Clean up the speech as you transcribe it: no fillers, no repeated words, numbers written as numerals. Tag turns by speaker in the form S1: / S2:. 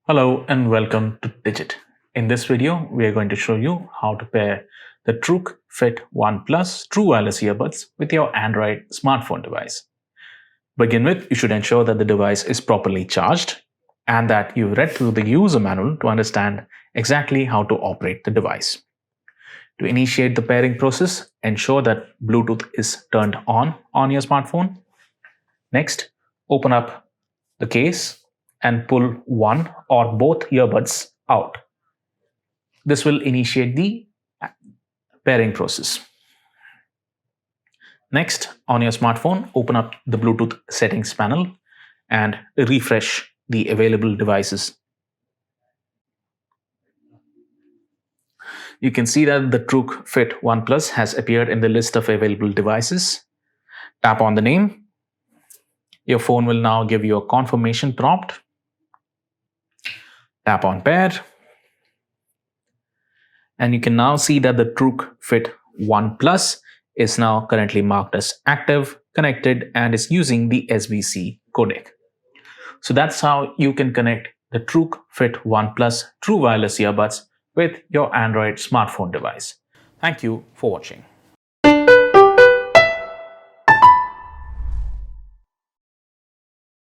S1: Hello and welcome to Digit. In this video, we are going to show you how to pair the Truke Fit One Plus True Wireless Earbuds with your Android smartphone device. To begin with, you should ensure that the device is properly charged and that you've read through the user manual to understand exactly how to operate the device. To initiate the pairing process, ensure that Bluetooth is turned on your smartphone. Next, open up the case and pull one or both earbuds out. This will initiate the pairing process. Next, on your smartphone, open up the Bluetooth settings panel and refresh the available devices. You can see that the Truke Fit One Plus has appeared in the list of available devices. Tap on the name. Your phone will now give you a confirmation prompt. Tap on pair. And you can now see that the Truke Fit One Plus is now currently marked as active, connected, and is using the SBC Codec. So that's how you can connect the Truke Fit One Plus True Wireless Earbuds with your Android smartphone device. Thank you for watching.